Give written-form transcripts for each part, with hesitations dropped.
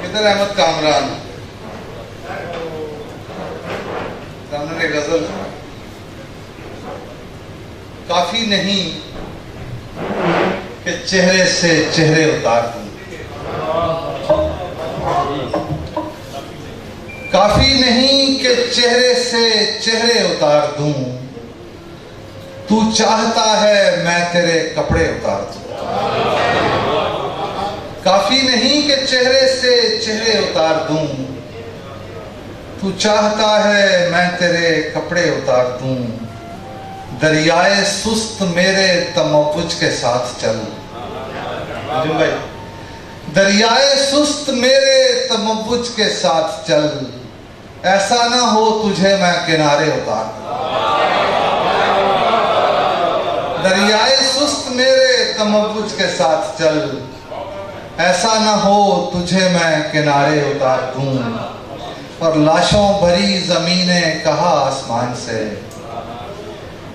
इधर अहमद कामरान सामने गजल। काफी नहीं कि चेहरे से चेहरे उतार दूं, काफी नहीं कि चेहरे से चेहरे उतार दूं, तू चाहता है मैं तेरे कपड़े उतार दूं। काफी नहीं कि चेहरे से चेहरे उतार दूं, तू चाहता है मैं तेरे कपड़े उतार दूं। दरियाए सुस्त मेरे तमव्वुज के साथ चल, भाई दरियाए सुस्त मेरे तमव्वुज के साथ चल, ऐसा ना हो तुझे मैं किनारे उतार दूं। दरियाए सुस्त मेरे तमव्वुज के साथ चल, ऐसा ना हो तुझे मैं किनारे उतार दूं। और लाशों भरी जमीनें कहा आसमान से,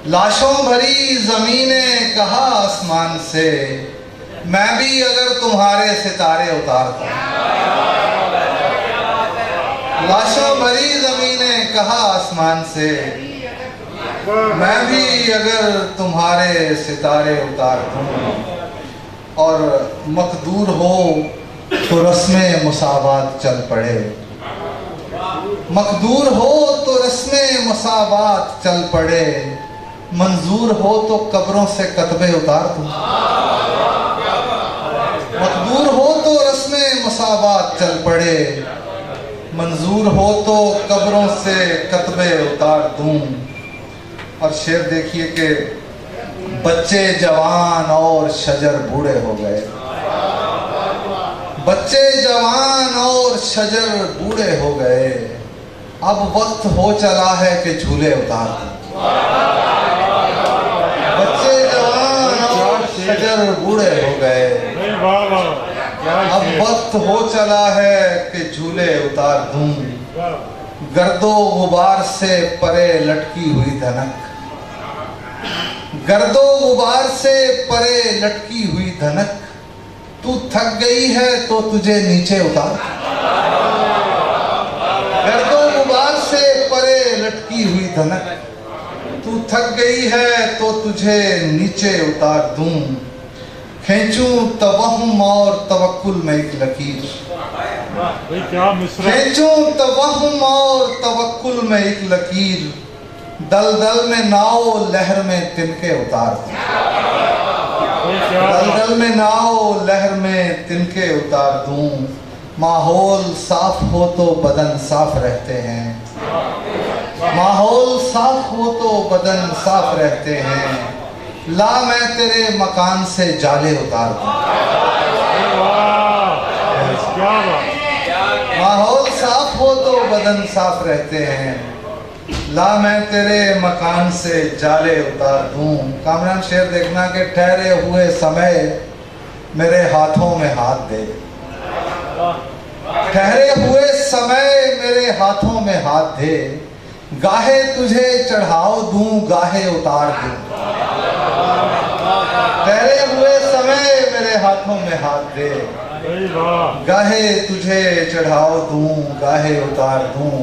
लाशों भरी जमीनें कहा आसमान से, मैं भी अगर तुम्हारे सितारे उतार दूं। लाशों भरी जमीनें कहा आसमान से, मैं भी अगर तुम्हारे सितारे उतार दूं। और मकदूर हो तो रस्मे मुसावात चल पड़े, मकदूर हो तो रस्मे मुसावात चल पड़े, मंजूर हो तो कब्रों से कतबे उतार दूं। मकदूर हो तो रस्मे मुसावात चल पड़े, मंजूर हो तो कब्रों से कतबे उतार दूं। और शेर देखिए कि बच्चे जवान और शजर बूढ़े हो गए, बच्चे जवान और शजर बूढ़े हो गए, अब वक्त हो चला है कि झूले उतार दूं। बच्चे जवान और शजर बूढ़े हो गए, अब वक्त हो चला है कि झूले उतार दूं। गर्दो गुबार से परे लटकी हुई धनक, गर्दो गुबार से परे लटकी हुई धनक, तू थक गई है तो तुझे नीचे उतार। गर्दो गुबार से परे लटकी हुई धनक, तू थक गई है तो तुझे नीचे उतार दूं। खींचूं तवहुम और तवक्कुल में एक लकीर, खींचूं तवहुम और तवक्कुल में एक लकीर, दलदल में नाव लहर में तिनके उतार दूं। दलदल में नाव लहर में तिनके उतार दूं। माहौल साफ हो तो बदन साफ रहते हैं, माहौल साफ हो तो बदन साफ रहते हैं, ला मैं तेरे मकान से जाले उतार दूं। माहौल साफ हो तो बदन साफ रहते हैं, ला मैं तेरे मकान से जाले उतार दूं। कामरान शेर देखना कि ठहरे हुए समय मेरे हाथों में हाथ दे, ठहरे हुए समय मेरे हाथों में हाथ दे, गाहे तुझे चढ़ाओ दूं गाहे उतार दूं। ठहरे हुए समय मेरे हाथों में हाथ दे, गाहे तुझे चढ़ाओ दूं गाहे उतार दूं।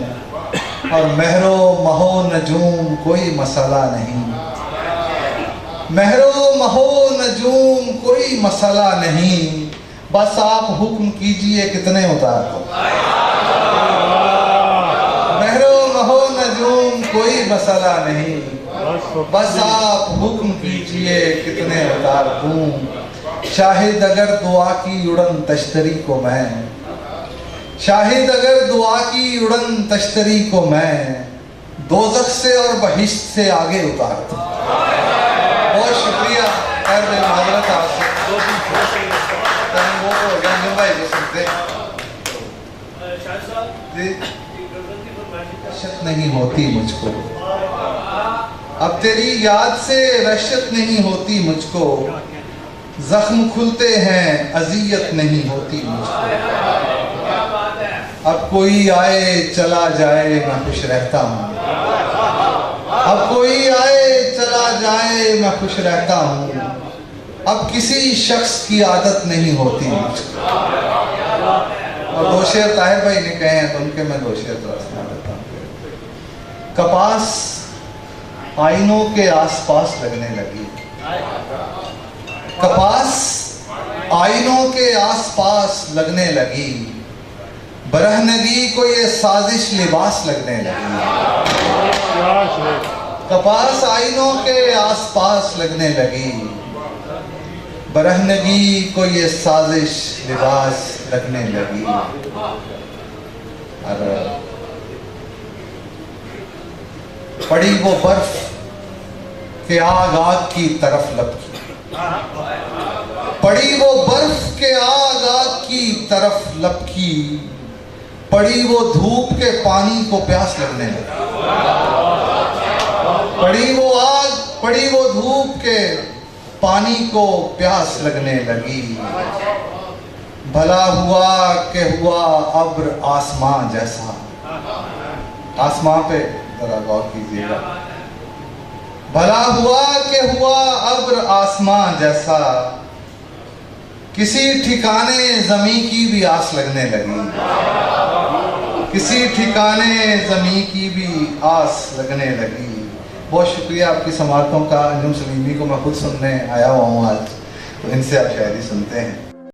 और महरो महो नजूम कोई मसला नहीं, महरो महो नजूम कोई मसला नहीं, बस आप हुक्म कीजिए कितने उतार दूं। महरो महो नजूम कोई मसला नहीं, बस आप हुक्म कीजिए कितने उतार दूं। शाहिद अगर दुआ की उड़न तश्तरी को मैं, शाहिद अगर दुआ की उड़न तश्तरी को मैं, दोज़ख से और बहिश्त से आगे उतार दूं। बहुत शुक्रिया हजरत आपसे। नहीं होती मुझको, अब तेरी याद से वहशत नहीं होती मुझको, जख्म खुलते हैं अजियत नहीं होती मुझको। अब कोई आए चला जाए मैं खुश रहता हूँ, अब कोई आए चला जाए मैं खुश रहता हूँ। अब किसी शख्स की आदत नहीं होती मुझको। और दो शेर ताहिर भाई ने कहे हैं तो उनके मैं दो शेर सुना देता हूँ। कपास आईनों के आसपास लगने लगी, कपास आईनों के आसपास लगने लगी, बरहनगी को ये साजिश लिबास लगने लगी। कपास आईनों के आसपास लगने लगी, बरहनगी को ये साजिश लिबास लगने लगी। और पड़ी वो बर्फ के आग आग की तरफ लपकी, पड़ी वो बर्फ के आग आग की तरफ लपकी, पड़ी वो धूप के पानी को प्यास लगने लगी। पड़ी वो धूप के पानी को प्यास लगने लगी। भला हुआ कि हुआ अब्र आसमां जैसा, आसमां पे जरा गौर कीजिएगा। भला हुआ कि हुआ अब्र आसमां जैसा, किसी ठिकाने जमी की भी आस लगने लगी, किसी ठिकाने जमी की भी आस लगने लगी। बहुत शुक्रिया आपकी समातों का। अंजुम सलीमी को मैं खुद सुनने आया हुआ हूँ आज, तो इनसे आप शायरी सुनते हैं।